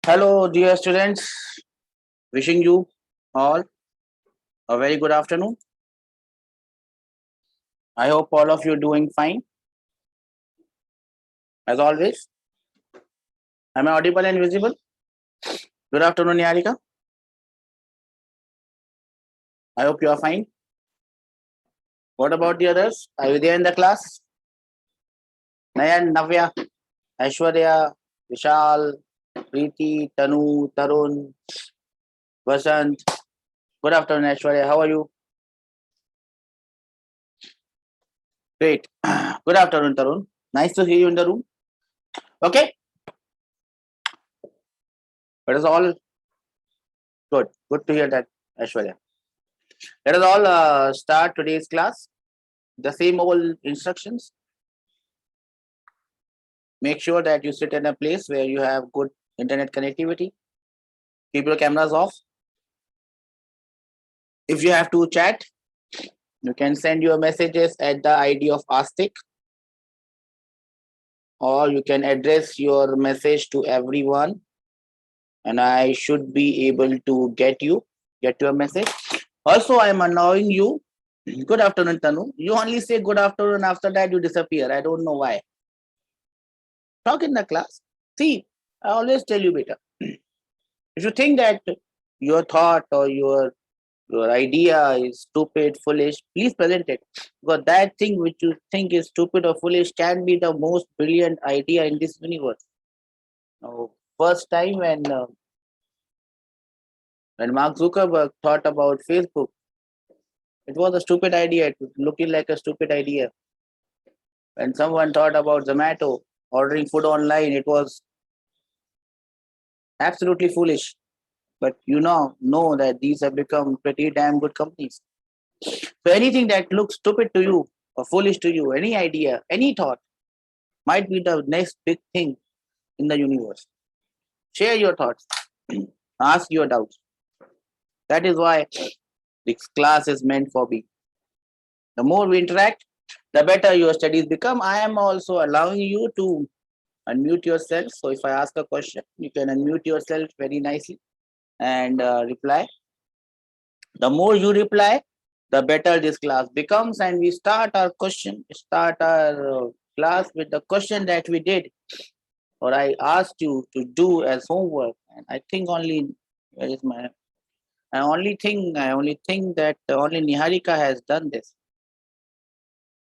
Hello, dear students. Wishing you all a very good afternoon. I hope all of you doing fine. As always, am I audible and visible? Good afternoon, Niharika. I hope you are fine. What about the others? Are you there in the class? Nayan, Navya, Aishwarya, Vishal, Preeti, Tanu, Tarun, Vasant. Good afternoon, Aishwarya. How are you? Great. Good afternoon, Tarun. Nice to see you in the room. Okay. It is all good. Good to hear that, Aishwarya. Let us all start today's class. The same old instructions. Make sure that you sit in a place where you have good internet connectivity. Keep your cameras off. If you have to chat, you can send your messages at the ID of Astic, or you can address your message to everyone, and I should be able to get your message. Also, I am allowing you. Good afternoon, Tanu. You only say good afternoon. After that, you disappear. I don't know why. Talk in the class. See, I always tell you, beta. If you think that your thought or your idea is stupid, foolish, please present it. Because that thing which you think is stupid or foolish can be the most brilliant idea in this universe. Now, first time when Mark Zuckerberg thought about Facebook, it was a stupid idea. It was looking like a stupid idea. When someone thought about Zomato ordering food online, it was absolutely foolish. But you know that these have become pretty damn good companies. So anything that looks stupid to you or foolish to you, any idea, any thought, might be the next big thing in the universe. Share your thoughts. Ask your doubts. That is why this class is meant for me. The more we interact, the better your studies become. I am also allowing you to unmute yourself. So if I ask a question, you can unmute yourself very nicely and reply. The more you reply, the better this class becomes. And we start our class with the question that we did, or I asked you to do as homework. And I think only, where is my, I only think that only Niharika has done this.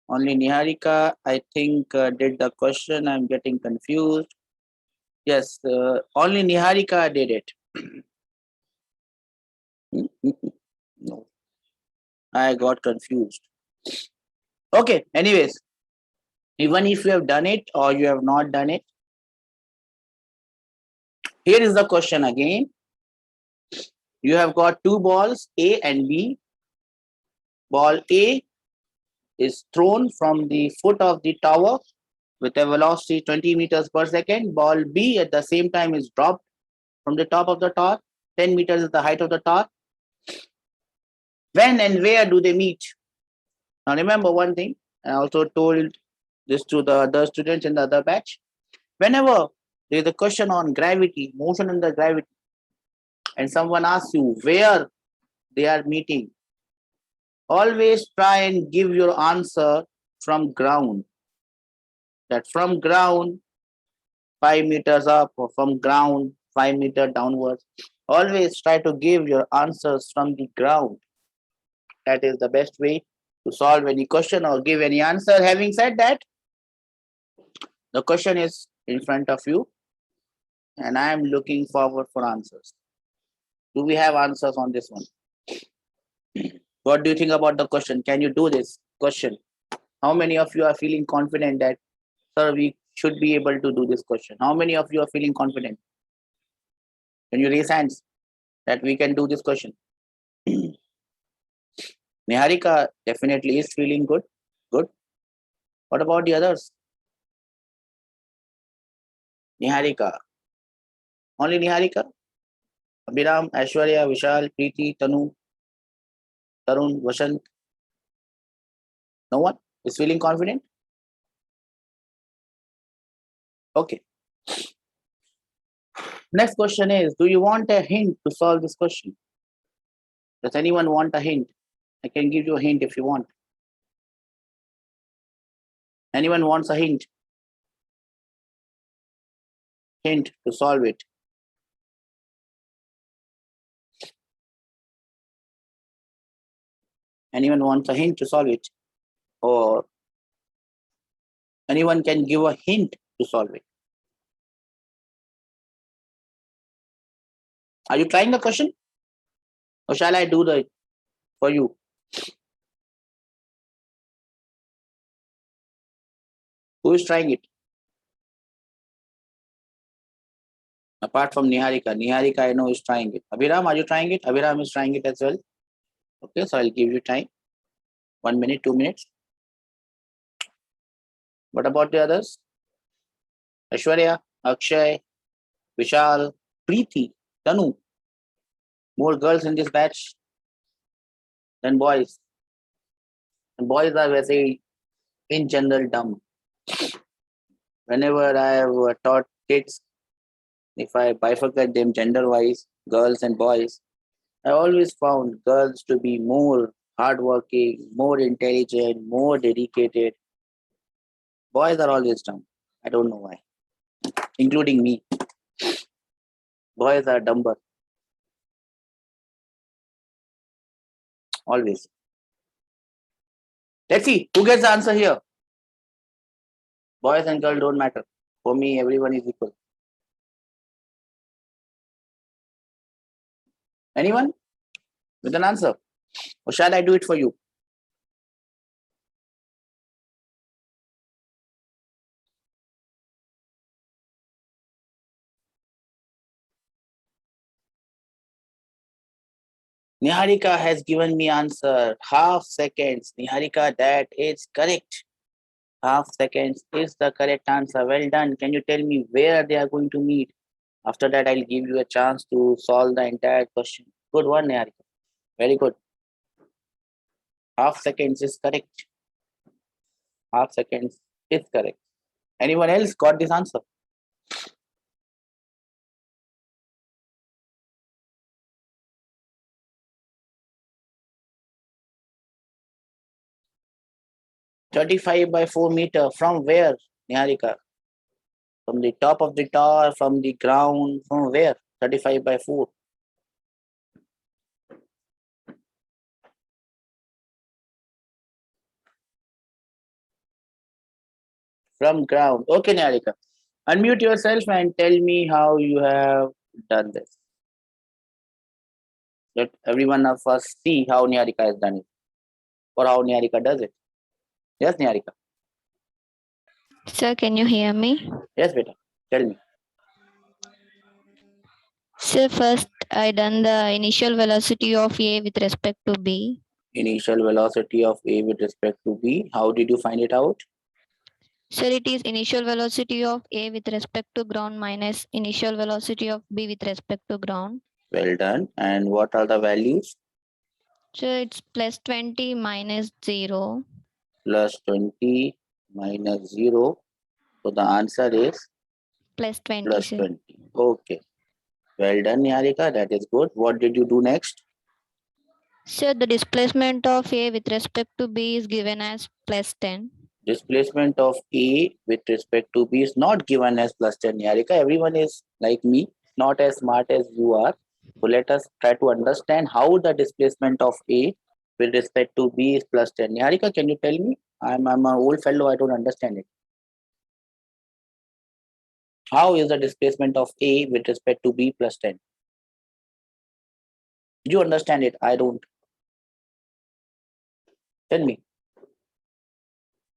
Only Niharika, I think, did the question. I'm getting confused. Yes, only Niharika did it. No, I got confused. Okay, anyways, even if you have done it or you have not done it, here is the question again. You have got two balls, A and B. Ball A is thrown from the foot of the tower with a velocity 20 meters per second. Ball B at the same time is dropped from the top of the tower. 10 meters is the height of the tower. When and where do they meet? Now remember one thing, I also told this to the other students in the other batch. Whenever there is a question on gravity, motion under gravity, and someone asks you where they are meeting, always try and give your answer from ground. That from ground 5 meters up or from ground 5 meters downwards. Always try to give your answers from the ground. That is the best way to solve any question or give any answer. Having said that, the question is in front of you and I am looking forward for answers. Do we have answers on this one? What do you think about the question? Can you do this question? How many of you are feeling confident that, sir, we should be able to do this question? How many of you are feeling confident? Can you raise hands that we can do this question? Niharika definitely is feeling good. Good. What about the others? Niharika. Only Niharika? Abhiram, Aishwarya, Vishal, Preeti, Tanu, Tarun, Vasant. No one is feeling confident? Okay. Next question is, do you want a hint to solve this question? Does anyone want a hint? I can give you a hint if you want. Anyone wants a hint? Hint to solve it. Anyone wants a hint to solve it? Or anyone can give a hint to solve it? Are you trying the question? Or shall I do the for you? Who is trying it? Apart from Niharika. Niharika, I know, is trying it. Abhiram, are you trying it? Abhiram is trying it as well. Okay, so I'll give you time. 1 minute, 2 minutes. What about the others? Aishwarya, Akshay, Vishal, Preeti, Tanu. More girls in this batch than boys. And boys are very, in general, dumb. Whenever I have taught kids, if I bifurcate them gender-wise, girls and boys, I always found girls to be more hardworking, more intelligent, more dedicated. Boys are always dumb. I don't know why, including me. Boys are dumber. Always. Let's see who gets the answer here. Boys and girls don't matter. For me, everyone is equal. Anyone with an answer? Or shall I do it for you? Niharika has given me answer. Half seconds. Niharika, that is correct. Half seconds is the correct answer. Well done. Can you tell me where they are going to meet? After that, I'll give you a chance to solve the entire question. Good one, Niharika. Very good. Half seconds is correct. Half seconds is correct. Anyone else got this answer? $35 by 4 meter. From where, Niharika? From the top of the tower, from the ground, from where? 35 by 4. From ground. Okay, Niharika. Unmute yourself and tell me how you have done this. Let everyone of us see how Niharika has done it or how Niharika does it. Yes, Niharika. Sir, can you hear me? Yes, beta. Tell me. Sir, first I done the initial velocity of A with respect to B. Initial velocity of A with respect to B. How did you find it out? Sir, it is initial velocity of A with respect to ground minus initial velocity of B with respect to ground. Well done. And what are the values? Sir, it's plus 20 minus 0. Plus 20 minus 0. So the answer is Plus 20, plus sir. 20. Okay. Well done, Niharika. That is good. What did you do next? Sir, the displacement of A with respect to B is given as plus 10. Displacement of A with respect to B is not given as plus 10, Niharika. Everyone is like me, not as smart as you are. So let us try to understand how the displacement of A with respect to B is plus 10. Niharika, can you tell me? I'm an old fellow, I don't understand it. How is the displacement of A with respect to B plus 10? You understand it? I don't. Tell me.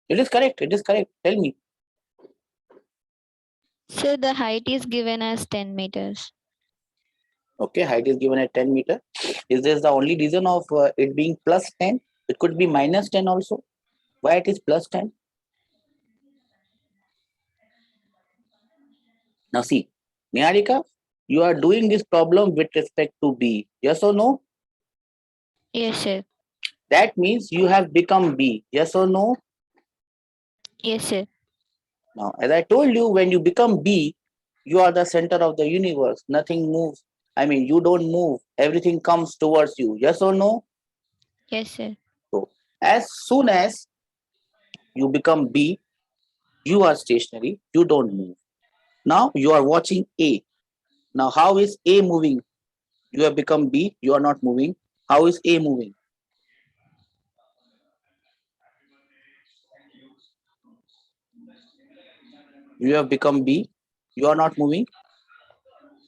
It is correct. It is correct. Tell me. Sir, the height is given as 10 meters. Okay, height is given at 10 meter. Is this the only reason of it being plus 10? It could be minus 10 also. Why it is plus 10? Now see, Niharika, you are doing this problem with respect to B. Yes or no? Yes, sir. That means you have become B. Yes or no? Yes, sir. Now, as I told you, when you become B, You are the center of the universe. Nothing moves. I mean, you don't move. Everything comes towards you. Yes or no? Yes, sir. So, as soon as you become B, you are stationary. You don't move. Now you are watching A. Now, how is A moving? You have become B. You are not moving. How is A moving? You have become B. You are not moving.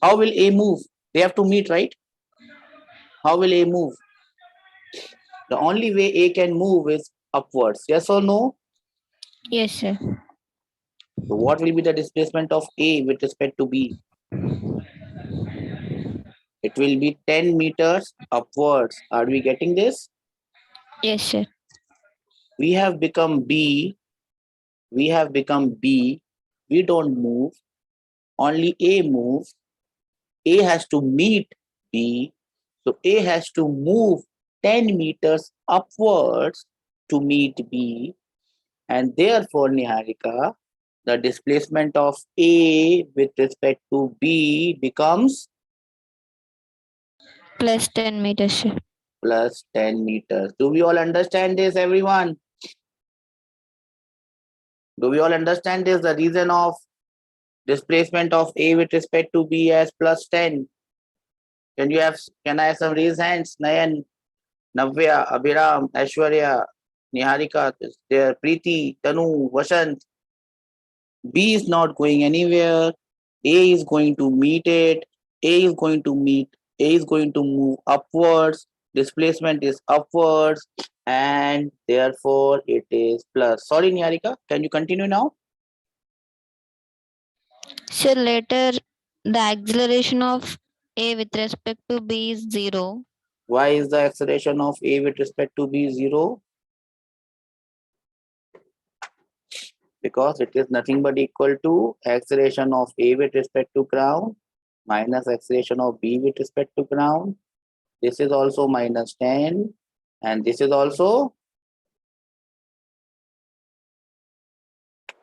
How will A move? They have to meet, right? How will A move? The only way A can move is upwards. Yes or no? Yes, sir. So what will be the displacement of A with respect to B? It will be 10 meters upwards. Are we getting this? Yes, sir. We have become B. We have become B. We don't move. Only A moves. A has to meet B. So A has to move 10 meters upwards to meet B. And therefore, Niharika, the displacement of A with respect to B becomes Plus 10 meters, sir. plus 10 meters. Do we all understand this, everyone? Do we all understand this? The reason of displacement of A with respect to B as plus 10. Can I have some raised hands? Nayan, Navya, Abhiram, Aishwarya, Niharika, there, Preeti, Tanu, Vasant. B is not going anywhere. A is going to meet it. A is going to meet. A is going to move upwards. Displacement is upwards, and therefore it is plus. Sorry, Niharika, can you continue now? Sir, later the acceleration of A with respect to B is 0. Why is the acceleration of A with respect to B 0? Because it is nothing but equal to acceleration of A with respect to ground minus acceleration of B with respect to ground. This is also minus 10, and this is also.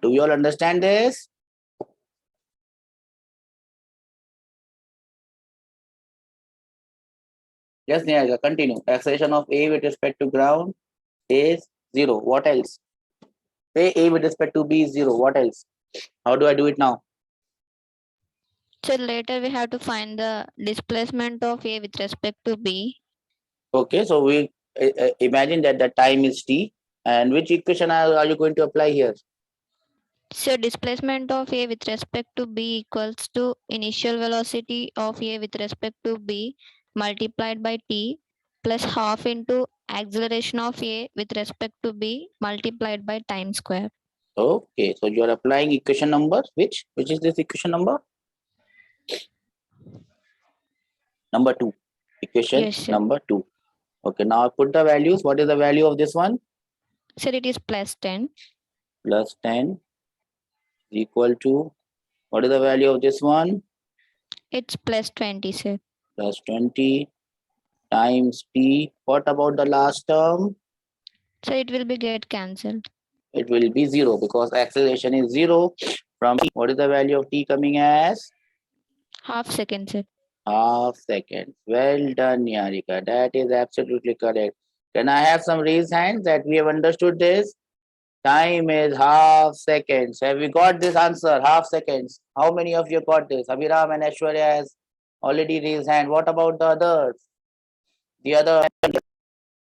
Do you all understand this? Yes, Niharika, continue. Acceleration of A with respect to ground is 0. What else? Say A with respect to B is 0. What else? How do I do it now? So later we have to find the displacement of A with respect to B. Okay, so we imagine that the time is t, and which equation are you going to apply here? So displacement of A with respect to B equals to initial velocity of A with respect to B multiplied by t plus half into acceleration of A with respect to B multiplied by time square. Okay, so you are applying equation number which is this equation number? Number 2. Equation Yes, sir. number 2. Okay, now put the values. What is the value of this one? Sir, it is plus 10. Plus 10 is equal to, what is the value of this one? It's plus 20, sir. Plus 20 times t. What about the last term? So it will be get cancelled. It will be 0 because acceleration is 0 from t. What is the value of t coming as? Half second, sir. Half second. Well done, Niharika. That is absolutely correct. Can I have some raised hands that we have understood this? Time is half seconds. Have we got this answer? Half seconds. How many of you got this? Abhiram and Aishwarya has already raised hand. What about the others? The other.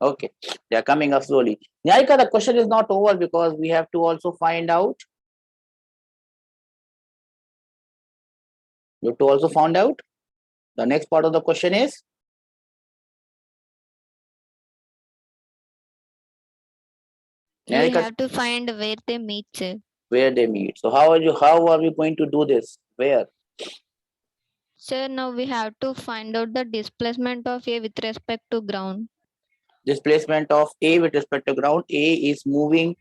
Okay, they are coming up slowly. Niharika, the question is not over because we have to also find out. You have to also find out. The next part of the question is. We Niharika, have to find where they meet, sir. where they meet. So how are we going to do this? Where? Sir, now we have to find out the displacement of A with respect to ground. Displacement of A with respect to ground. A is moving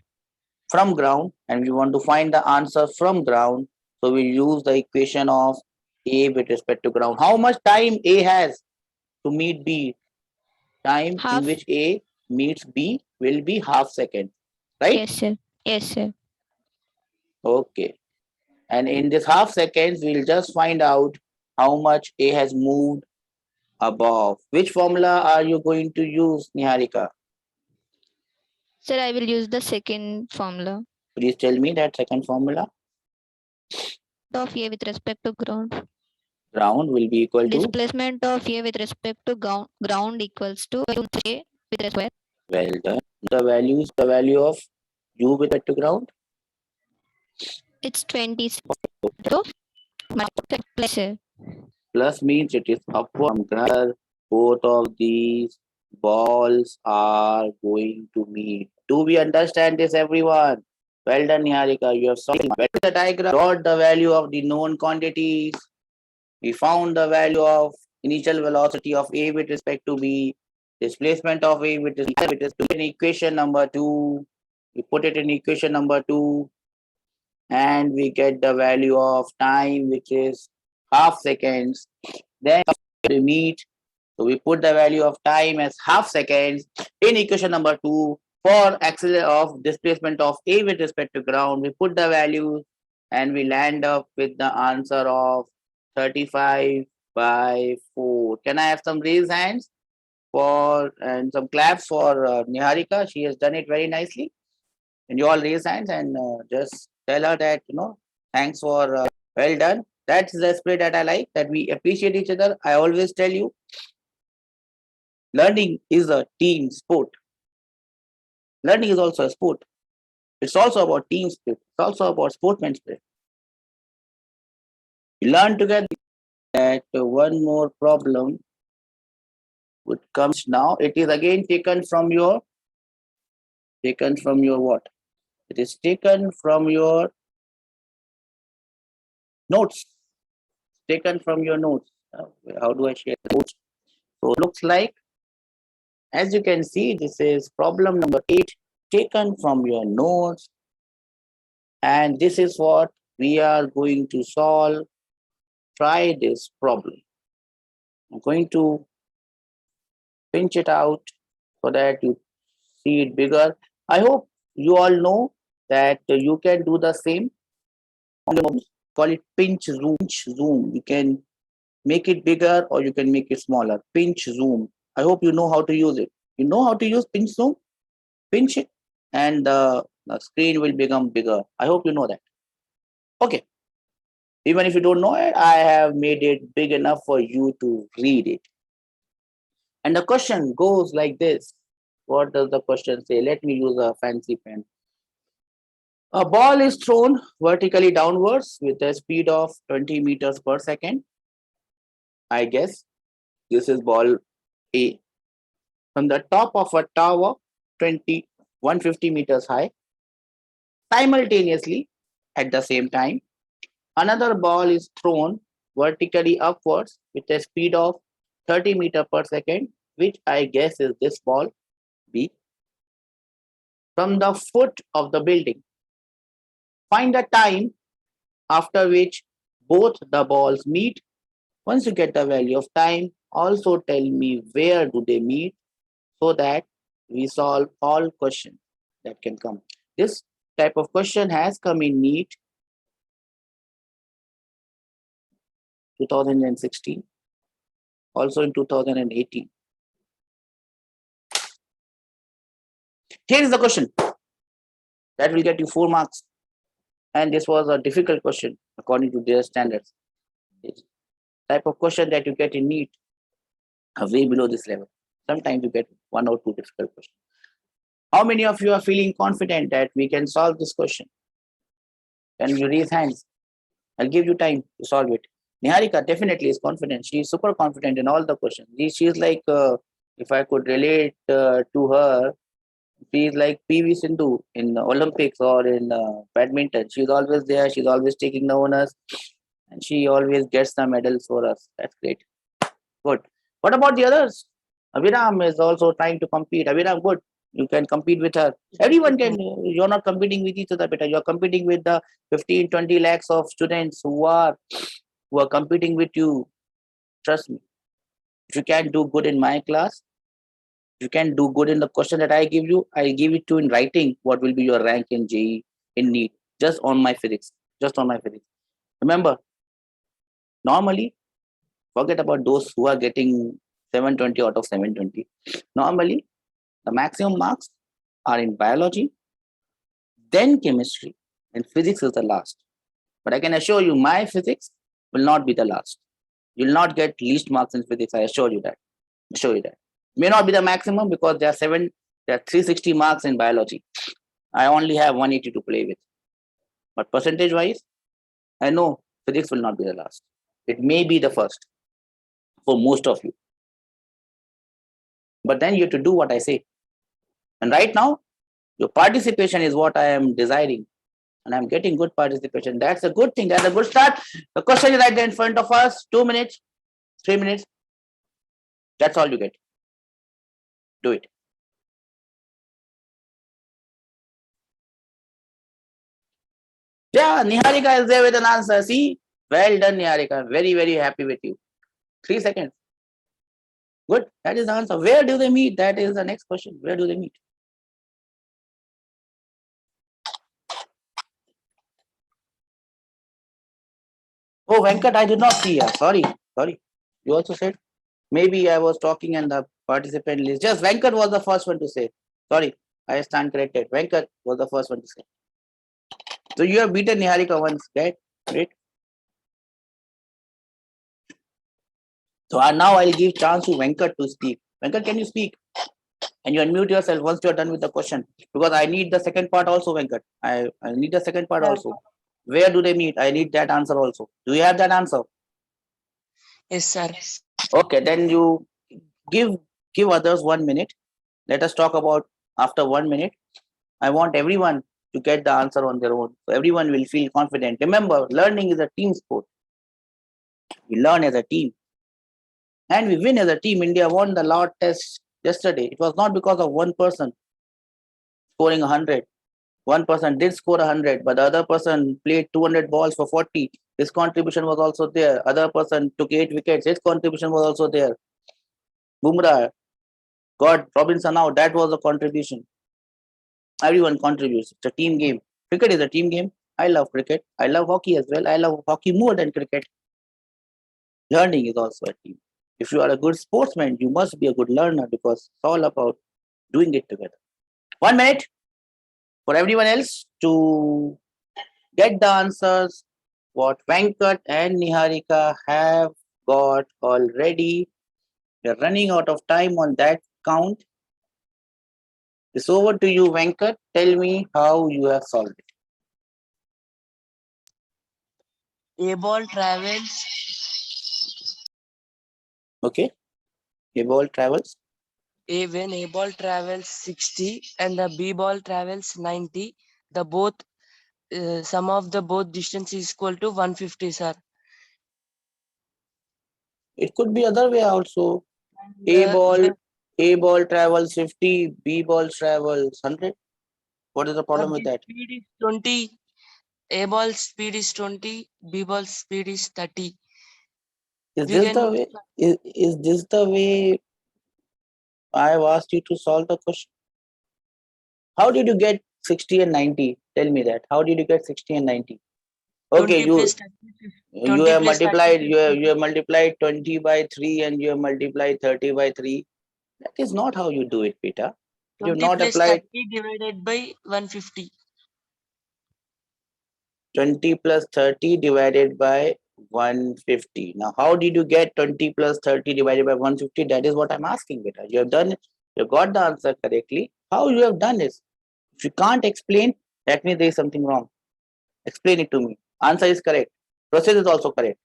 from ground and we want to find the answer from ground. So we use the equation of A with respect to ground. How much time A has to meet B? Time in Half. which A meets B will be half second, right? Yes, sir. Yes, sir. Okay. And in this half seconds, we'll just find out how much A has moved above. Which formula are you going to use, Niharika? Sir, I will use the second formula. Please tell me that second formula. Of A with respect to ground. Ground will be equal to? Displacement of A with respect to ground equals to A with respect. Well done. The value of U with respect to ground? It's 20. So, plus A. Plus means it is upward from ground. Both of these balls are going to meet. Do we understand this, everyone? Well done, Niharika. You have solved the diagram. Got the value of the known quantities. We found the value of initial velocity of A with respect to B. Displacement of A with respect to equation number 2. We put it in equation number 2. And we get the value of time, which is half seconds. Then we meet. So we put the value of time as half seconds in equation number 2. For acceleration of displacement of A with respect to ground, we put the value and we land up with the answer of 35/4. Can I have some raised hands for and some claps for Niharika? She has done it very nicely. And you all raise hands and just tell her that, thanks for well done. That's the spirit that I like, that we appreciate each other. I always tell you, learning is a team sport. Learning is also a sport. It's also about team spirit. It's also about sportsman spirit. We learn together. That one more problem would come now. It is again taken from your what? It is taken from your notes. Taken from your notes. How do I share the notes? So it looks like, as you can see, this is problem number 8, taken from your notes. And this is what we are going to solve. Try this problem. I'm going to pinch it out so that you see it bigger. I hope you all know that you can do the same. Call it pinch zoom. You can make it bigger or you can make it smaller. Pinch zoom. I hope you know how to use it. You know how to use pinch zoom? Pinch it and the screen will become bigger. I hope you know that. Okay. Even if you don't know it, I have made it big enough for you to read it. And the question goes like this. What does the question say? Let me use a fancy pen. A ball is thrown vertically downwards with a speed of 20 meters per second. I guess this is ball A. From the top of a tower, 150 meters high. Simultaneously, at the same time, another ball is thrown vertically upwards with a speed of 30 meters per second, which I guess is this ball B. From the foot of the building, find the time after which both the balls meet. Once you get the value of time, also tell me where do they meet so that we solve all questions that can come. This type of question has come in NEET 2016, also in 2018. Here is the question that will get you 4 marks. And this was a difficult question according to their standards. It's type of question that you get in NEET are way below this level. Sometimes you get 1 or 2 difficult questions. How many of you are feeling confident that we can solve this question? Can you raise hands? I'll give you time to solve it. Niharika definitely is confident. She is super confident in all the questions. She is like, if I could relate to her, she is like PV Sindhu in the Olympics or in badminton. She's always there. She's always taking the honors. And she always gets the medals for us. That's great. Good. What about the others? Aviram is also trying to compete. Aviram, good. You can compete with her. Everyone can. You're not competing with each other, better. You're competing with the 15, 20 lakhs of students who are competing with you. Trust me. If you can't do good in my class, you can do good in the question that I give you. I give it to in writing. What will be your rank in JE in NEET? Just on my physics. Just on my physics. Remember, normally, forget about those who are getting 720 out of 720. Normally, the maximum marks are in biology, then chemistry, and physics is the last. But I can assure you, my physics will not be the last. You'll not get least marks in physics. I assure you that. Show you that. May not be the maximum because there are 360 marks in biology. I only have 180 to play with. But percentage wise, I know physics will not be the last. It may be the first for most of you. But then you have to do what I say. And right now, your participation is what I am desiring. And I'm getting good participation. That's a good thing. That's a good start. The question is right there in front of us. 2 minutes, 3 minutes. That's all you get. Do it. Yeah, Niharika is there with an answer. See? Well done, Niharika. Very, very happy with you. 3 seconds. Good. That is the answer. Where do they meet? That is the next question. Where do they meet? Oh, Venkat, I did not see her. Sorry. Sorry. You also said? Maybe I was talking and the participant list. Just Venkat was the first one to say. Sorry. I stand corrected. Venkat was the first one to say. So you have beaten Niharika once. Right? Great. So now I'll give chance to Venkat to speak. Venkat, can you speak? And you unmute yourself once you are done with the question. Because I need the second part also, Venkat. I need the second part also. Where do they meet? I need that answer also. Do you have that answer? Yes, sir. Okay, then you give others 1 minute. Let us talk about after 1 minute. I want everyone to get the answer on their own. So everyone will feel confident. Remember, learning is a team sport. We learn as a team. And we win as a team. India won the Lord test yesterday. It was not because of one person scoring 100. One person did score 100, but the other person played 200 balls for 40. His contribution was also there. Other person took 8 wickets. His contribution was also there. Bumrah got Robinson out. That was a contribution. Everyone contributes. It's a team game. Cricket is a team game. I love cricket. I love hockey as well. I love hockey more than cricket. Learning is also a team. If you are a good sportsman, you must be a good learner because it's all about doing it together. 1 minute for everyone else to get the answers what Venkat and Niharika have got already. We're running out of time on that count. It's over to you, Venkat. Tell me how you have solved it. A ball travels. Okay. A ball travels. When A ball travels 60 and the B ball travels 90, the both sum of the both distance is equal to 150, sir. It could be other way also. A ball travels 50, B ball travels 100. What is the problem with that? Speed is 20. A ball speed is 20. B ball speed is 30. Is We this can the use way? Is this the way I have asked you to solve the question? How did you get 60 and 90? Tell me that. How did you get 60 and 90? Okay, 20 plus 30. you 20 have plus 30 multiplied plus you have multiplied 20 by 3 and you have multiplied 30 by 3. That is not how you do it, Peter. You have 20 not plus applied 30 divided by 150. 20 plus 30 divided by 150. Now, how did you get 20 plus 30 divided by 150? That is what I'm asking, Peter. You have done, you got the answer correctly. How you have done this? If you can't explain, that means there is something wrong. Explain it to me. Answer is correct. Process is also correct.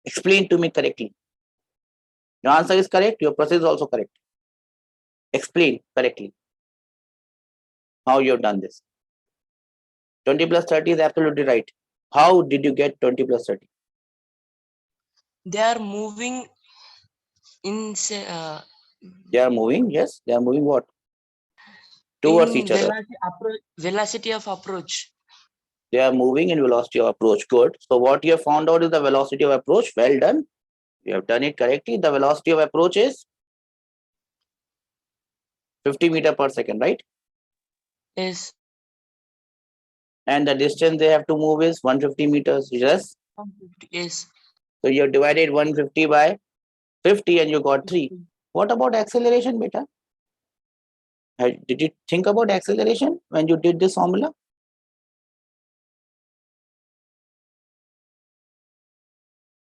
Explain to me correctly. Your answer is correct. Your process is also correct. Explain correctly how you have done this. 20 plus 30 is absolutely right. How did you get 20 plus 30? They are moving in They are moving. Yes, they are moving what? Towards each other. velocity of approach. They are moving in velocity of approach. Good. So what you have found out is the velocity of approach. Well done. You have done it correctly. The velocity of approach is 50 meter per second, right? Yes. And the distance they have to move is 150 meters. Yes. 150. Yes. So you have divided 150 by 50 and you got 3. 50. What about acceleration, beta? Did you think about acceleration when you did this formula?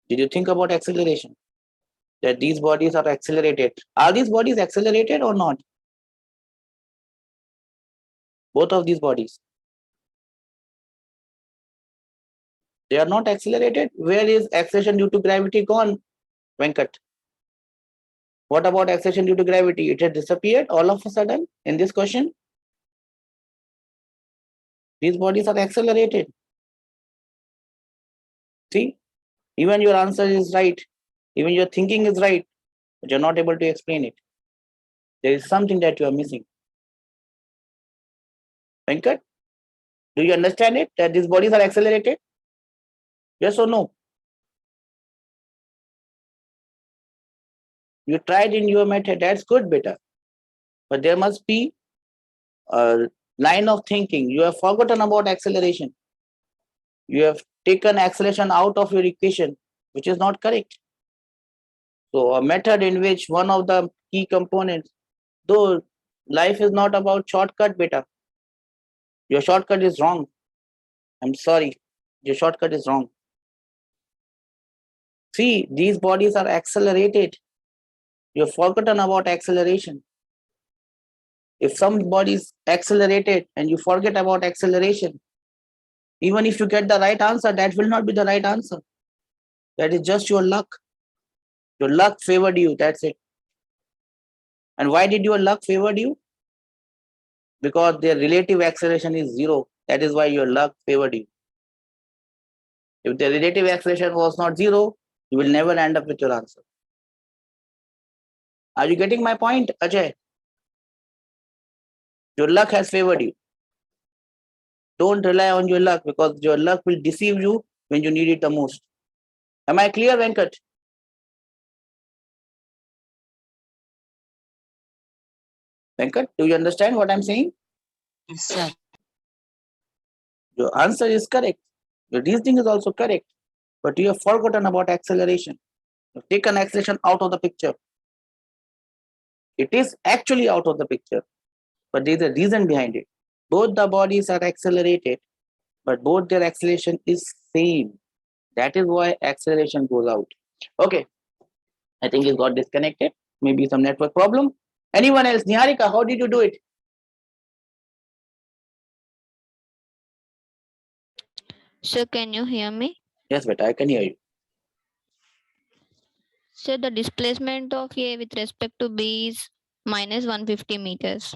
Did you think about acceleration? That these bodies are accelerated. Are these bodies accelerated or not? Both of these bodies. They are not accelerated. Where is acceleration due to gravity gone, Venkat? What about acceleration due to gravity? It has disappeared all of a sudden in this question. These bodies are accelerated. See, even your answer is right. Even your thinking is right, but you're not able to explain it. There is something that you are missing. Venkat, do you understand it? That these bodies are accelerated? Yes or no? You tried in your method. That's good, beta. But there must be a line of thinking. You have forgotten about acceleration. You have taken acceleration out of your equation, which is not correct. So a method in which one of the key components, though life is not about shortcut, beta. Your shortcut is wrong. I'm sorry. Your shortcut is wrong. See, these bodies are accelerated. You've forgotten about acceleration. If some body is accelerated and you forget about acceleration, even if you get the right answer, that will not be the right answer. That is just your luck. Your luck favored you. That's it. And why did your luck favored you? Because their relative acceleration is 0. That is why your luck favored you. If the relative acceleration was not 0, you will never end up with your answer. Are you getting my point, Ajay? Your luck has favored you. Don't rely on your luck because your luck will deceive you when you need it the most. Am I clear, Venkat? Venkat, do you understand what I'm saying? Yes, sir. Your answer is correct. Your reasoning is also correct. But you have forgotten about acceleration. You've taken acceleration out of the picture. It is actually out of the picture, but there is a reason behind it. Both the bodies are accelerated, but both their acceleration is same. That is why acceleration goes out. Okay, I think it got disconnected. Maybe some network problem. Anyone else? Niharika, how did you do it? So can you hear me? Yes, beta, I can hear you. So the displacement of A with respect to B is minus 150 meters.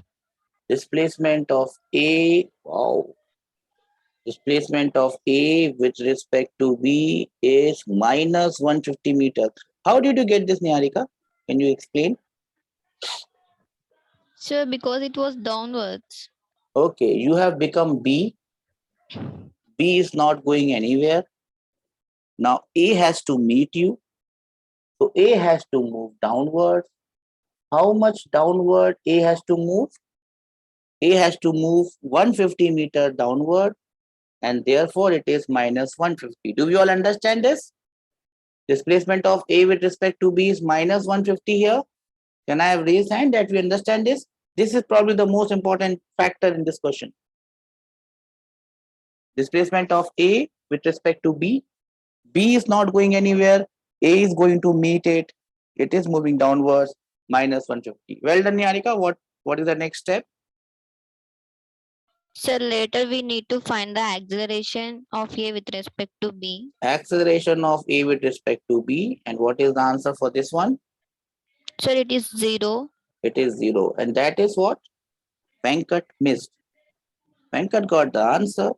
Displacement of A, wow. Displacement of A with respect to B is minus 150 meters. How did you get this, Niharika? Can you explain? So because it was downwards. Okay, you have become B. B is not going anywhere. Now A has to meet you. So A has to move downward. How much downward A has to move? A has to move 150 meter downward, and therefore it is minus 150. Do we all understand this? Displacement of A with respect to B is minus 150 here. Can I have raised hand that we understand this? This is probably the most important factor in this question. Displacement of A with respect to B. B is not going anywhere. A is going to meet it. It is moving downwards, minus 150. Well done, Niharika. What is the next step? So later we need to find the acceleration of A with respect to B. Acceleration of A with respect to B. And what is the answer for this one? So it is 0. It is 0. And that is what Venkat missed. Venkat got the answer,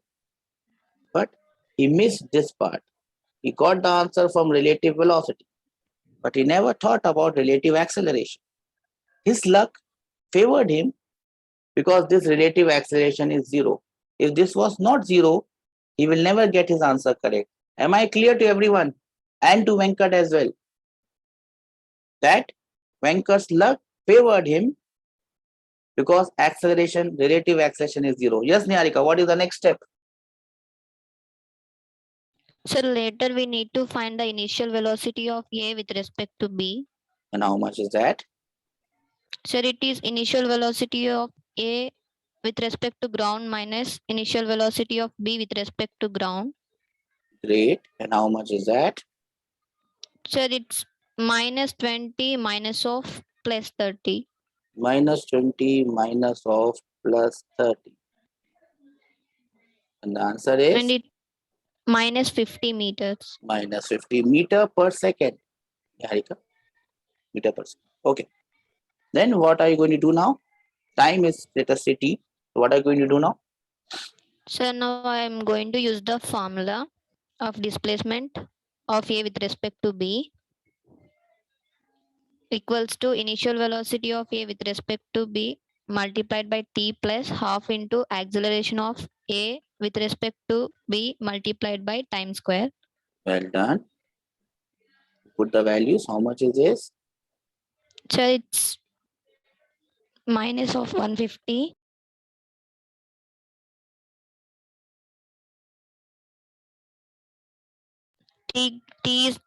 but he missed this part. He got the answer from relative velocity, but he never thought about relative acceleration. His luck favored him because this relative acceleration is 0. If this was not 0, he will never get his answer correct. Am I clear to everyone? And to Venkat as well? That Venkat's luck favored him because acceleration, relative acceleration is 0. Yes, Niharika, what is the next step? So later we need to find the initial velocity of A with respect to B. And how much is that? So it is initial velocity of A with respect to ground minus initial velocity of B with respect to ground. Great. And how much is that? So it's minus 20 minus of plus 30. Minus 20 minus of plus 30. And the answer And is it minus 50 meters. minus 50 meter per second. Niharika, meter per second. Okay. Then what are you going to do now? Time is, let us say t. What are you going to do now? So now I am going to use the formula of displacement of A with respect to B equals to initial velocity of A with respect to B multiplied by t plus half into acceleration of A with respect to B multiplied by time square. Well done. Put the values. How much is this? So it's minus of 150 t is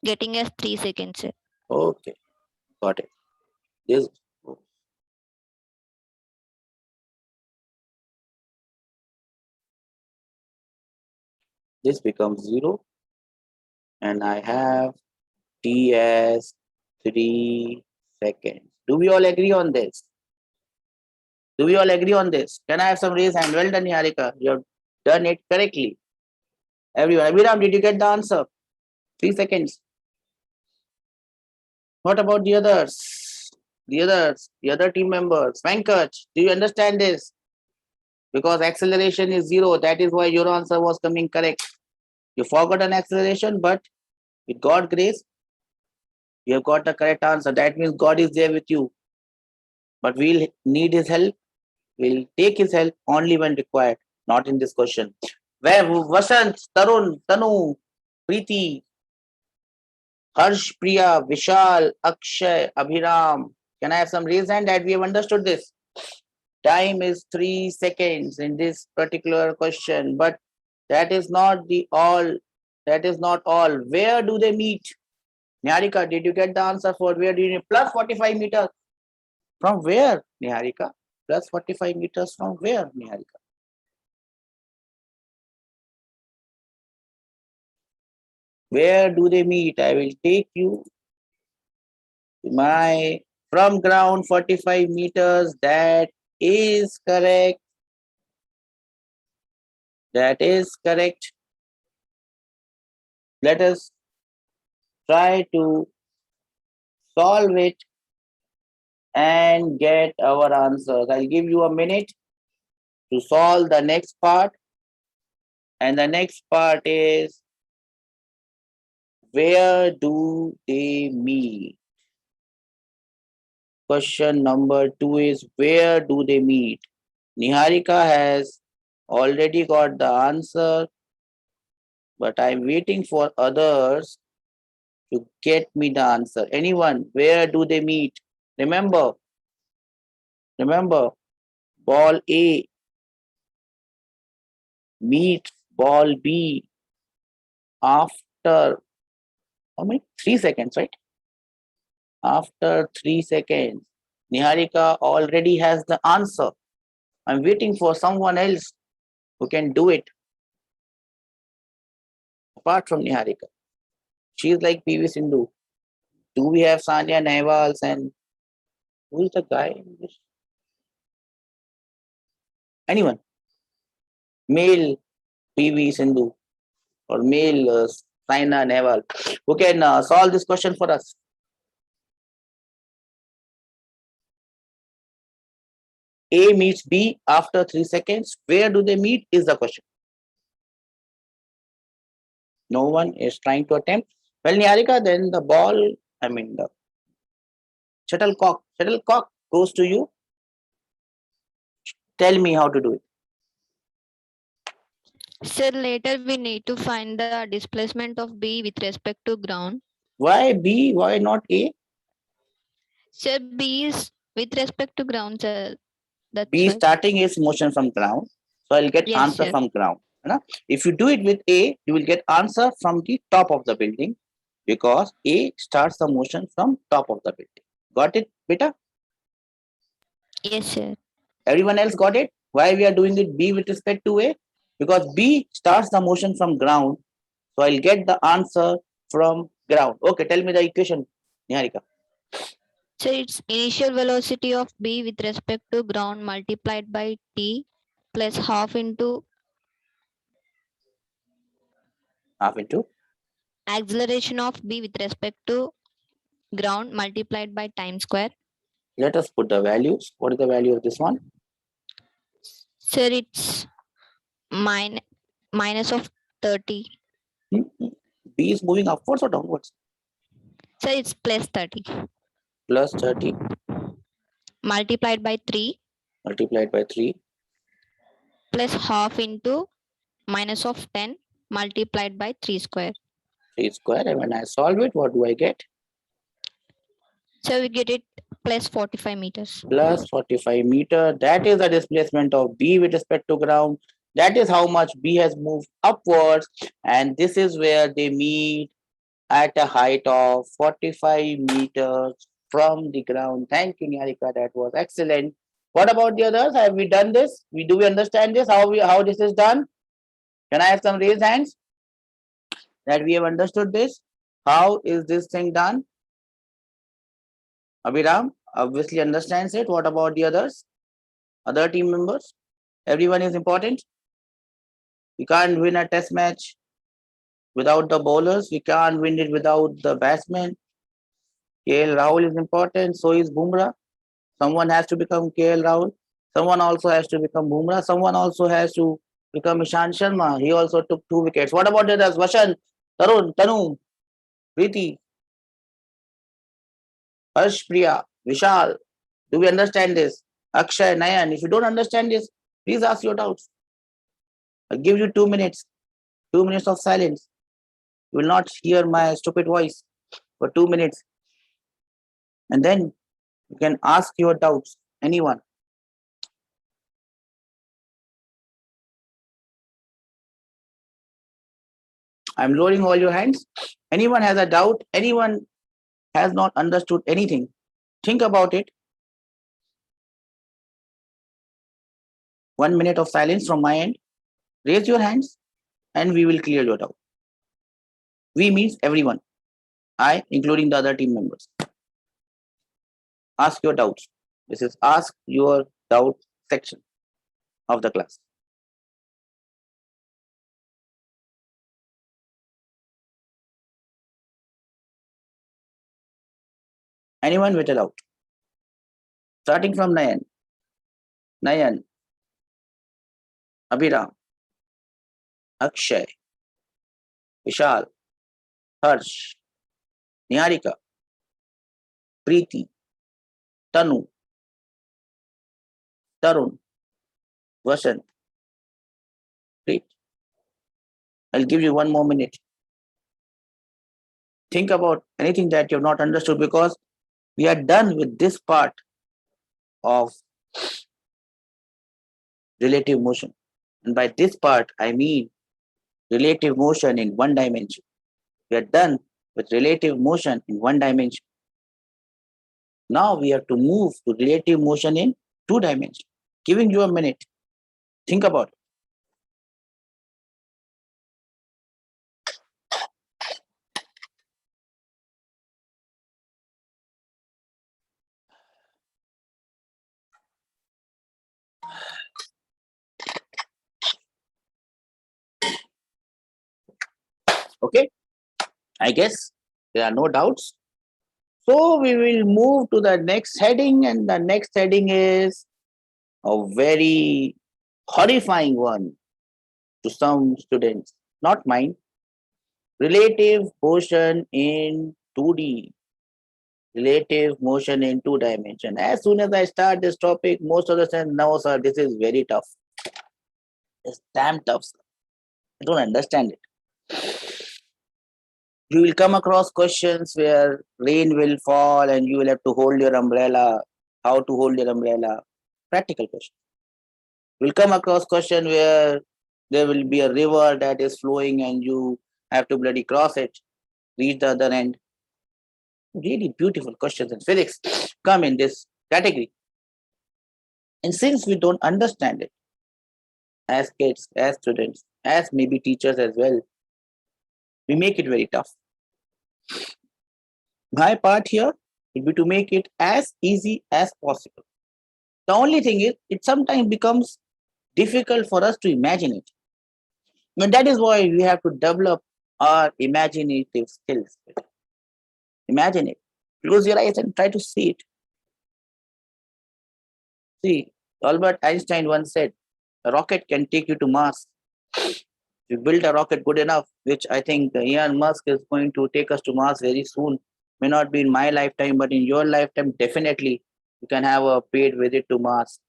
getting as 3 seconds. Okay. Got it. This this becomes 0 and I have t as 3 seconds. Do we all agree on this? Do we all agree on this? Can I have some raise hand? Well done, Niharika. You have done it correctly. Everyone. Abhiram, did you get the answer? 3 seconds. What about the others? The other team members. Venkaj, do you understand this? Because acceleration is 0. That is why your answer was coming correct. You forgot an acceleration, but with God's grace, you have got the correct answer. That means God is there with you. But we'll need his help. We'll take his help only when required, not in this question. Where Vasant, Tarun, Tanu, Preeti, Harsh, Priya, Vishal, Akshay, Abhiram. Can I have some raise hand that we have understood this? Time is 3 seconds in this particular question, but that is not the all. That is not all. Where do they meet? Niharika, did you get the answer for where do you need? Plus 45 meters. From where, Niharika? Plus 45 meters from where, Niharika? Where do they meet? I will take you to my from ground 45 meters. That is correct. That is correct. Let us try to solve it and get our answers. I'll give you a minute to solve the next part. And the next part is where do they meet? Question number 2 is where do they meet? Niharika has already got the answer, but I'm waiting for others to get me the answer. Anyone, where do they meet? Remember, ball A meets ball B after how many? 3 seconds, right? After 3 seconds. Niharika already has the answer. I'm waiting for someone else who can do it apart from Niharika. She's like PV Sindhu. Do we have Sanya Nehwals and who is the guy in this? Anyone? Male PV Sindhu or male Saina Nehwal who can solve this question for us. A meets B after 3 seconds. Where do they meet is the question. No one is trying to attempt. Well, Niharika, then the ball, the shuttlecock goes to you. Tell me how to do it. So later we need to find the displacement of B with respect to ground. Why B? Why not A? So B is with respect to ground, sir. That's B why. starting is motion from ground. So I'll get Yes, answer sir. from ground. If you do it with A, you will get answer from the top of the building because A starts the motion from top of the building. Got it, beta? Yes, sir. Everyone else got it? Why we are doing it B with respect to A? Because B starts the motion from ground. So I'll get the answer from ground. Okay, tell me the equation, Niharika. So it's initial velocity of B with respect to ground multiplied by T plus half into Half into. acceleration of B with respect to ground multiplied by time square. Let us put the values. What is the value of this one? Sir, it's minus of 30. B is moving upwards or downwards? So it's plus 30 Plus 30 multiplied by 3 multiplied by 3 plus half into minus of 10 multiplied by 3 square. 3 square. And when I solve it, what do I get? So we get it plus 45 meters. Plus 45 meter. That is the displacement of B with respect to ground. That is how much B has moved upwards. And this is where they meet at a height of 45 meters from the ground. Thank you, Niharika. That was excellent. What about the others? Have we done this? Do we understand this? How this is done? Can I have some raised hands that we have understood this? How is this thing done? Abhiram obviously understands it. What about the others? Other team members? Everyone is important. We can't win a test match without the bowlers. We can't win it without the batsmen. KL Rahul is important. So is Bumrah. Someone has to become KL Rahul. Someone also has to become Bumrah. Someone also has to become Ishan Sharma. He also took 2 wickets. What about the others? Vashan, Tarun, Tanu, Preeti, Harsh, Priya, Vishal. Do we understand this? Akshay, Nayan. If you don't understand this, please ask your doubts. I'll give you 2 minutes. 2 minutes of silence. You will not hear my stupid voice for 2 minutes. And then you can ask your doubts. Anyone. I'm lowering all your hands. Anyone has a doubt? Anyone has not understood anything? Think about it. 1 minute of silence from my end. Raise your hands and we will clear your doubt. We means everyone. I, including the other team members. Ask your doubts. This is ask your doubt section of the class. Anyone with a doubt? Starting from Nayan. Nayan. Abhiram. Akshay. Vishal. Harsh. Niharika. Preeti. Tanu. Tarun. Vasant. Great. I'll give you 1 more minute. Think about anything that you have not understood because we are done with this part of relative motion. And by this part, I mean relative motion in 1 dimension. We are done with relative motion in 1 dimension. Now we have to move to relative motion in 2 dimensions. Giving you a minute. Think about it. Okay, I guess there are no doubts. So we will move to the next heading, and the next heading is a very horrifying one to some students, not mine. Relative motion in 2D. Relative motion in 2 dimension. As soon as I start this topic, most of the time, no, sir, this is very tough. It's damn tough, sir. I don't understand it. You will come across questions where rain will fall and you will have to hold your umbrella. How to hold your umbrella? Practical question. We'll come across question where There will be a river that is flowing and you have to bloody cross it, reach the other end. Really beautiful questions in physics come in this category. And since we don't understand it as kids, as students, as maybe teachers as well, we make it very tough. My part here will be to make it as easy as possible. The only thing is, it sometimes becomes difficult for us to imagine it. And that is why we have to develop our imaginative skills. Imagine it. Close your eyes and try to see it. See, Albert Einstein once said, a rocket can take you to Mars. You build a rocket good enough, which I think Elon Musk is going to take us to Mars very soon. May not be in my lifetime, but in your lifetime, definitely you can have a paid visit to Mars.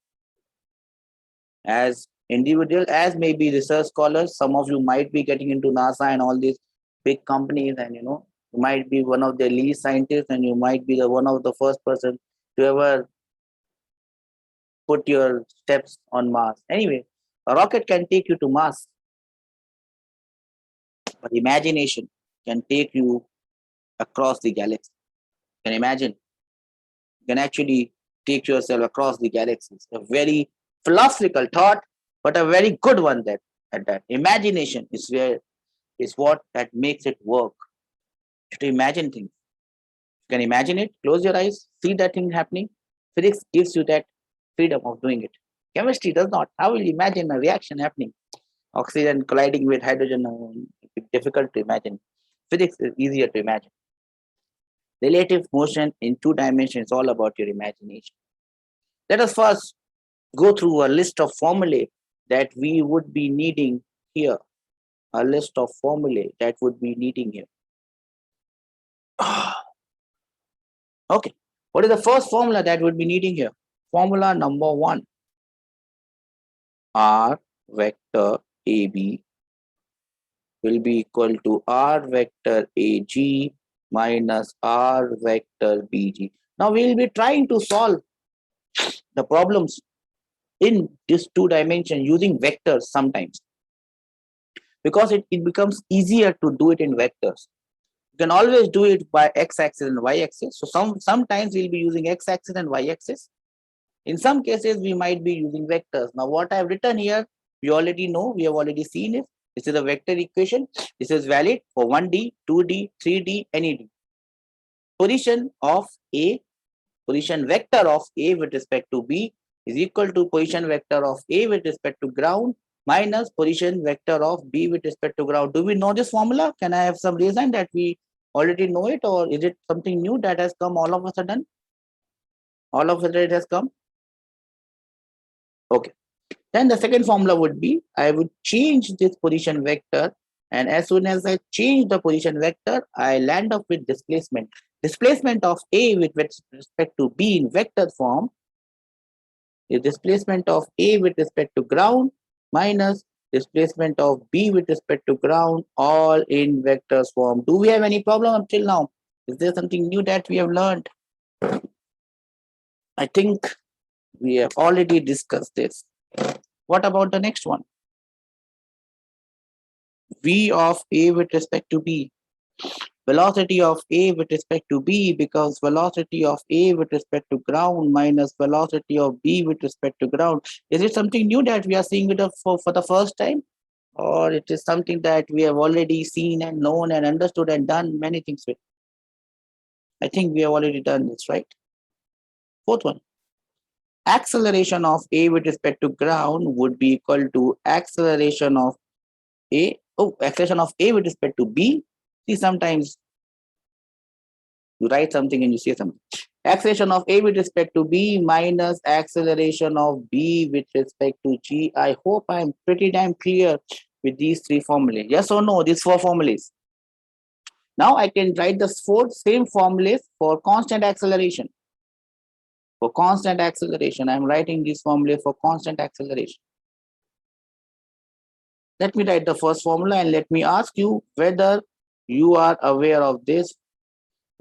As individual, as maybe research scholars, some of you might be getting into NASA and all these big companies, and you might be one of the lead scientists, and you might be the one of the first person to ever put your steps on Mars. Anyway, a rocket can take you to Mars, but imagination can take you across the galaxy. You can imagine. You can actually take yourself across the galaxies. A very philosophical thought, but a very good one that at that. Imagination is what that makes it work. To imagine things. You can imagine it, close your eyes, see that thing happening. Physics gives you that freedom of doing it. Chemistry does not. How will you imagine a reaction happening? Oxygen colliding with hydrogen, it's difficult to imagine. Physics is easier to imagine. Relative motion in 2 dimensions is all about your imagination. Let us first go through a list of formulae that we would be needing here. A list of formulae that would be needing here. Okay, what is the first formula that would be needing here? Formula number 1. R vector AB will be equal to R vector AG minus R vector BG. Now we will be trying to solve the problems in this 2 dimension using vectors sometimes, because it becomes easier to do it in vectors. You can always do it by x-axis and y-axis. So sometimes we'll be using x-axis and y-axis. In some cases, we might be using vectors. Now, what I've written here, we already know, we have already seen it. This is a vector equation. This is valid for 1D, 2D, 3D, any D. Position of A, position vector of A with respect to B is equal to position vector of A with respect to ground minus position vector of B with respect to ground. Do we know this formula? Can I have some reason that we already know it, or is it something new that has come all of a sudden? All of a sudden it has come? Okay. Then the second formula would be, I would change this position vector, and as soon as I change the position vector, I land up with displacement. Displacement of A with respect to B in vector form is displacement of A with respect to ground minus displacement of B with respect to ground, all in vectors form. Do we have any problem up till now? Is there something new that we have learned? I think we have already discussed this. What about the next one? V of A with respect to B. Velocity of A with respect to B becomes velocity of A with respect to ground minus velocity of B with respect to ground. Is it something new that we are seeing it for the first time? Or it is something that we have already seen and known and understood and done many things with? I think we have already done this, right? Fourth one. Acceleration of A with respect to ground would be equal to acceleration of acceleration of A with respect to B. See, sometimes you write something and you say something. Acceleration of A with respect to B minus acceleration of B with respect to G. I hope I'm pretty damn clear with these 3 formulas. Yes or no? These 4 formulas. Now I can write the 4 same formulas for constant acceleration. For constant acceleration, I'm writing this formula for constant acceleration. Let me write the first formula and let me ask you whether you are aware of this.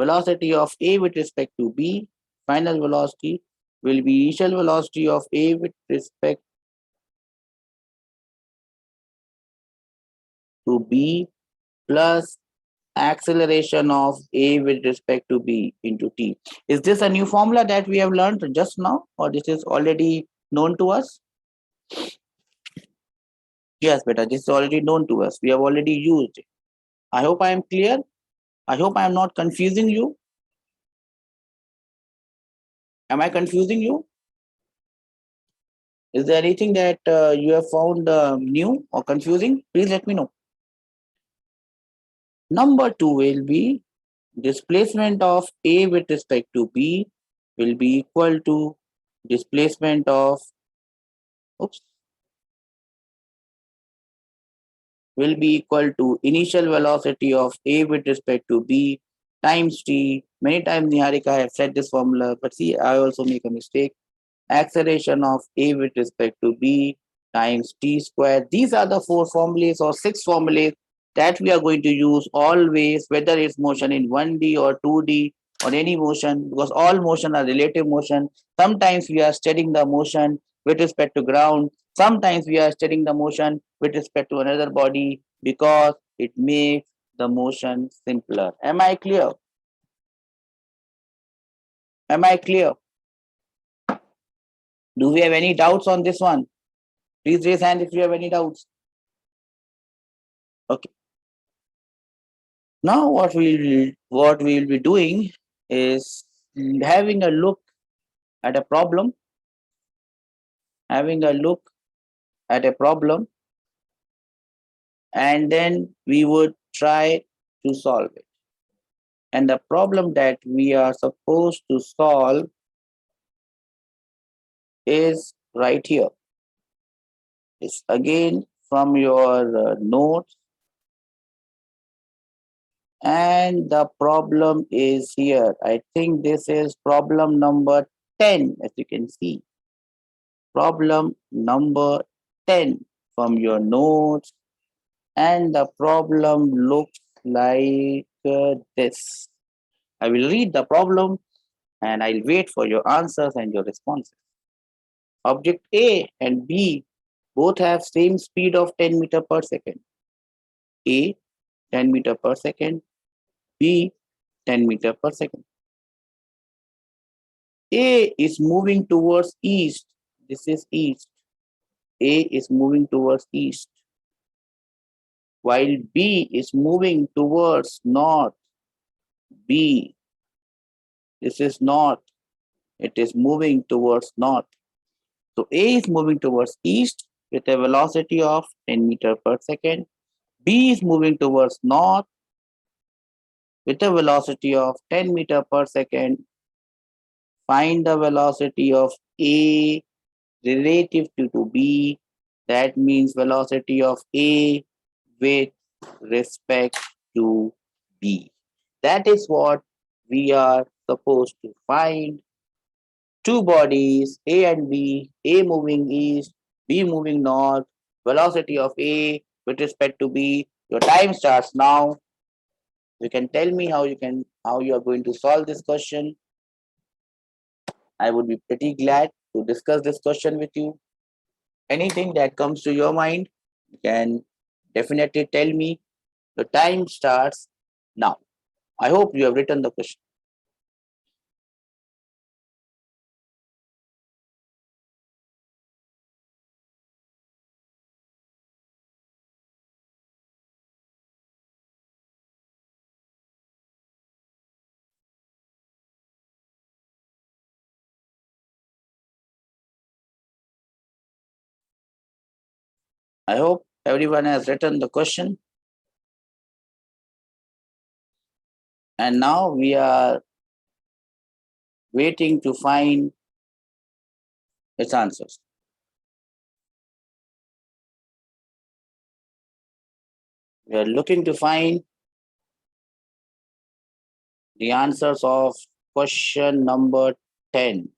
Velocity of A with respect to B, final velocity will be initial velocity of A with respect to B plus acceleration of A with respect to B into T. Is this a new formula that we have learned just now, or this is already known to us? Yes, beta, this is already known to us. We have already used it. I hope I am clear. I hope I am not confusing you. Am I confusing you? Is there anything that you have found new or confusing? Please let me know. Number 2 will be displacement of A with respect to B will be equal to displacement of, oops, will be equal to initial velocity of A with respect to B times T. Many times Niharika have said this formula, but see, I also make a mistake. Acceleration of A with respect to B times T square. These are the 4 formulas or 6 formulas that we are going to use always, whether it's motion in 1D or 2D or any motion, because all motion are relative motion. Sometimes we are studying the motion with respect to ground. Sometimes we are studying the motion with respect to another body because it makes the motion simpler. Am I clear? Am I clear? Do we have any doubts on this one? Please raise hand if you have any doubts. Okay. Now what we will be doing is having a look at a problem, having a look at a problem, and then we would try to solve it. And the problem that we are supposed to solve is right here. It's again from your notes, and the problem is here. I think this is problem number 10, as you can see. Problem number 10 from your notes, and the problem looks like this. I will read the problem and I'll wait for your answers and your responses. Object A and B both have same speed of 10 meter per second. A 10 meter per second, B 10 meter per second. A is moving towards east. This is east. A is moving towards east, while B is moving towards north. B, this is north. It is moving towards north. So A is moving towards east with a velocity of 10 meter per second. B is moving towards north with a velocity of 10 meter per second. Find the velocity of A relative to B. That means velocity of A with respect to B. That is what we are supposed to find. Two bodies, A and B, A moving east, B moving north, velocity of A with respect to B. Your time starts now. You can tell me how you are going to solve this question. I would be pretty glad to discuss this question with you. Anything that comes to your mind, you can definitely tell me. The time starts now. I hope you have written the question. I hope everyone has written the question. And now we are waiting to find its answers. We are looking to find the answers of question number 10.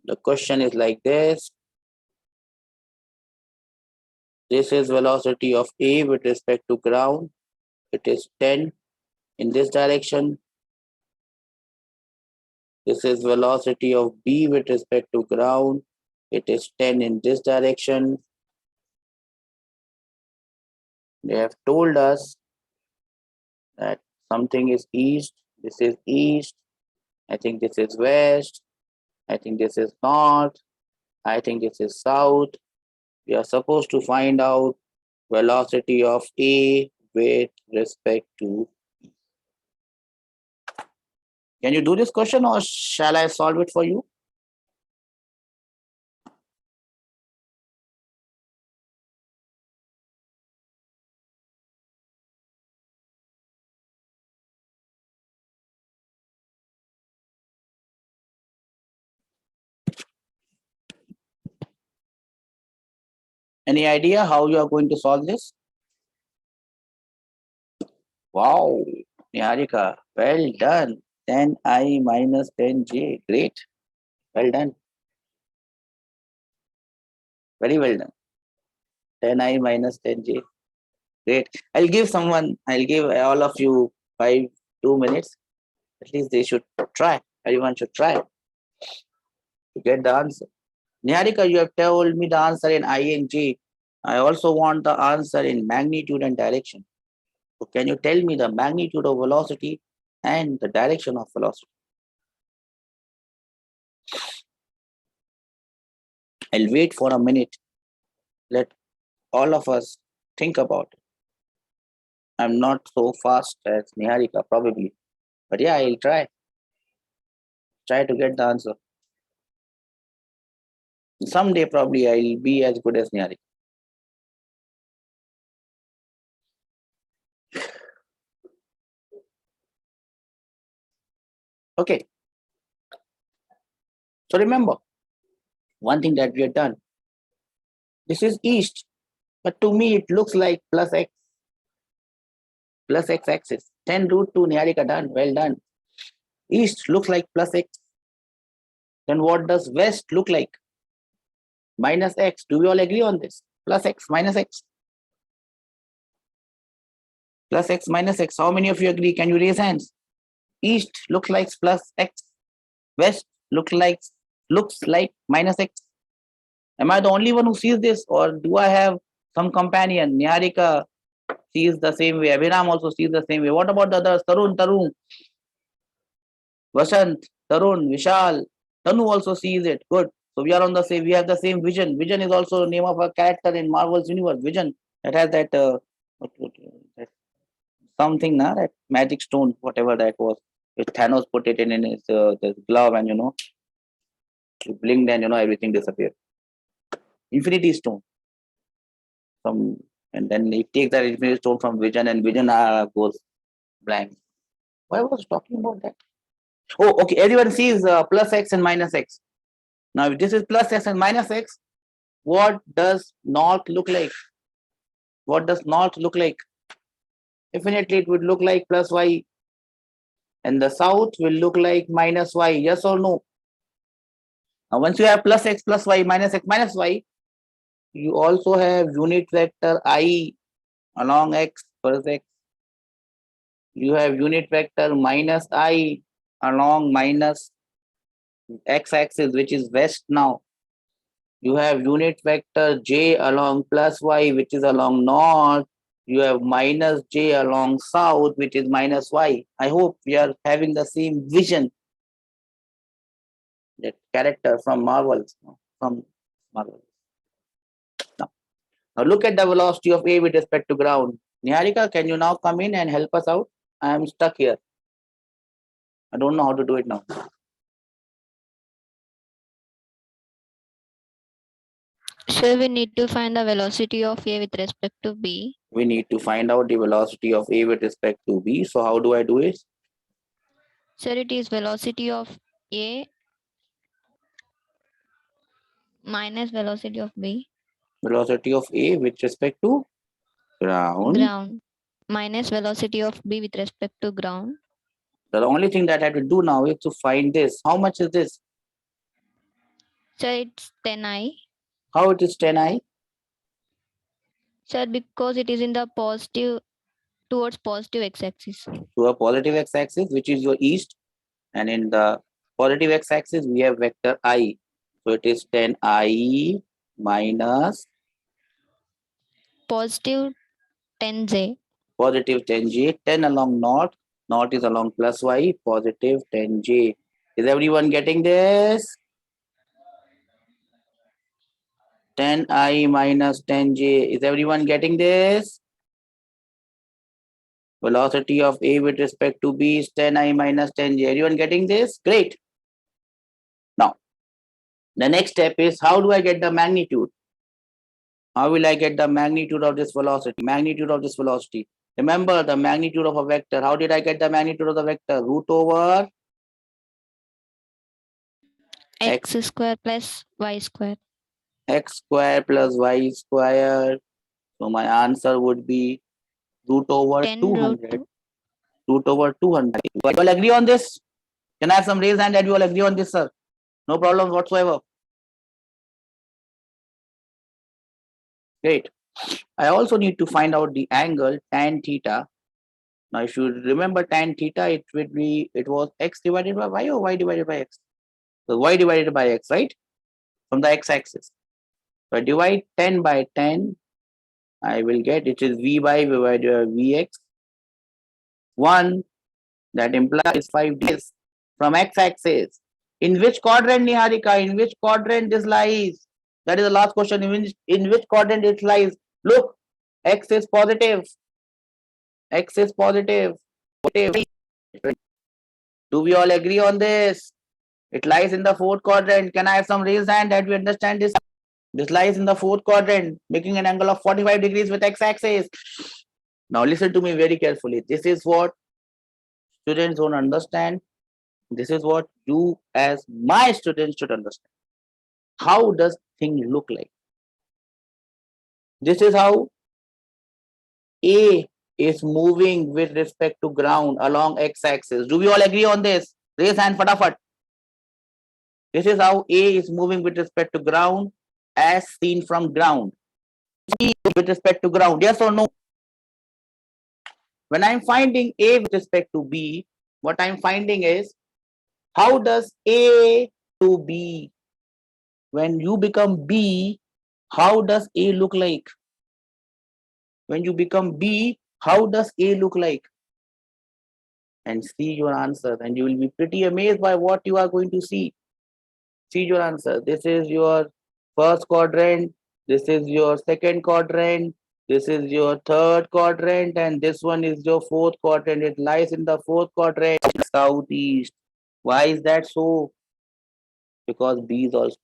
The question is like this. This is velocity of A with respect to ground. It is 10 in this direction. This is velocity of B with respect to ground. It is 10 in this direction. They have told us that something is east, this is east, I think this is west, I think this is north, I think this is south. We are supposed to find out velocity of A with respect to. Can you do this question or shall I solve it for you? Any idea how you are going to solve this? Wow, Niharika, well done. 10I minus 10J. Great. Well done. Very well done. 10I minus 10J. Great. I'll give all of you 2 minutes. At least they should try. Everyone should try to get the answer. Niharika, you have told me the answer in I and J. I also want the answer in magnitude and direction. So can you tell me the magnitude of velocity and the direction of velocity? I'll wait for a minute. Let all of us think about it. I'm not so fast as Niharika, probably. But yeah, I'll try. Try to get the answer. Someday, probably, I'll be as good as Niharika. Okay. So remember, one thing that we have done. This is east, but to me, it looks like plus x axis. 10 root 2, Niharika, done. Well done. East looks like plus x. Then what does west look like? Minus x. Do we all agree on this? Plus x, minus x. Plus x, minus x. How many of you agree? Can you raise hands? East looks like plus x. West looks like minus x. Am I the only one who sees this, or do I have some companion? Niharika sees the same way. Abhinam also sees the same way. What about the others? Tarun, Vasant, Tarun, Vishal. Tanu also sees it. Good. So we are on the same. We have the same vision. Vision is also the name of a character in Marvel's universe. Vision that has that, that something, that magic stone, whatever that was. If Thanos put it in his glove, and he blinked, and everything disappeared. Infinity Stone. And then he takes that Infinity Stone from Vision, and Vision goes blank. Why was I talking about that? Oh, okay. Everyone sees plus x and minus x. Now, if this is plus x and minus x, what does north look like? What does north look like? Definitely, it would look like plus y, and the south will look like minus y. Yes or no? Now, once you have plus x plus y minus x minus y, you also have unit vector I along x plus x. You have unit vector minus I along minus x axis, which is west now. You have unit vector j along plus y, which is along north. You have minus j along south, which is minus y. I hope we are having the same vision. That character from Marvels. From Marvel. Now look at the velocity of A with respect to ground. Niharika, can you now come in and help us out? I am stuck here. I don't know how to do it now. So we need to find the velocity of A with respect to B. We need to find out the velocity of A with respect to B. So how do I do it? Sir, it is velocity of A minus velocity of B. Velocity of A with respect to ground. Minus velocity of B with respect to ground. The only thing that I have to do now is to find this. How much is this? Sir, it's 10I. How it is 10I? Sir, because it is in the positive, towards positive x-axis. To a positive x-axis, which is your east. And in the positive x-axis, we have vector I. So it is 10I minus Positive 10J. Positive 10J. 10 along north. North is along plus Y. Positive 10J. Is everyone getting this? 10I minus 10J. Is everyone getting this? Velocity of A with respect to B is 10I minus 10J. Everyone getting this? Great. Now, the next step is, how do I get the magnitude? How will I get the magnitude of this velocity? Magnitude of this velocity. Remember the magnitude of a vector. How did I get the magnitude of the vector? Root over X square plus Y square. x square plus y square. So my answer would be root over 10 root 200. Root over 200. You all agree on this? Can I have some raise hand that you all agree on this, sir? No problem whatsoever. Great. I also need to find out the angle tan theta. Now, if you remember tan theta, it was x divided by y or y divided by x. So y divided by x, right? From the x-axis. So I divide 10 by 10. I will get, it is v by divided by vx. 1, that implies 5 days from x-axis. In which quadrant, Niharika? In which quadrant this lies? That is the last question. In which quadrant it lies? Look, x is positive. X is positive. Do we all agree on this? It lies in the fourth quadrant. Can I have some raised hand that we understand this? This lies in the fourth quadrant, making an angle of 45 degrees with x-axis. Now listen to me very carefully. This is what students don't understand. This is what you as my students should understand. How does thing look like? This is how A is moving with respect to ground along x-axis. Do we all agree on this? Raise hand fatafat. This is how A is moving with respect to ground as seen from ground. With respect to ground, yes or no? When I'm finding A with respect to B, what I'm finding is, how does A to B? When you become B, how does A look like? When you become B, how does A look like? And see your answer, and you will be pretty amazed by what you are going to see. See your answer. This is your first quadrant, this is your second quadrant, this is your third quadrant, and this one is your fourth quadrant. It lies in the fourth quadrant, southeast. Why is that so? Because B is also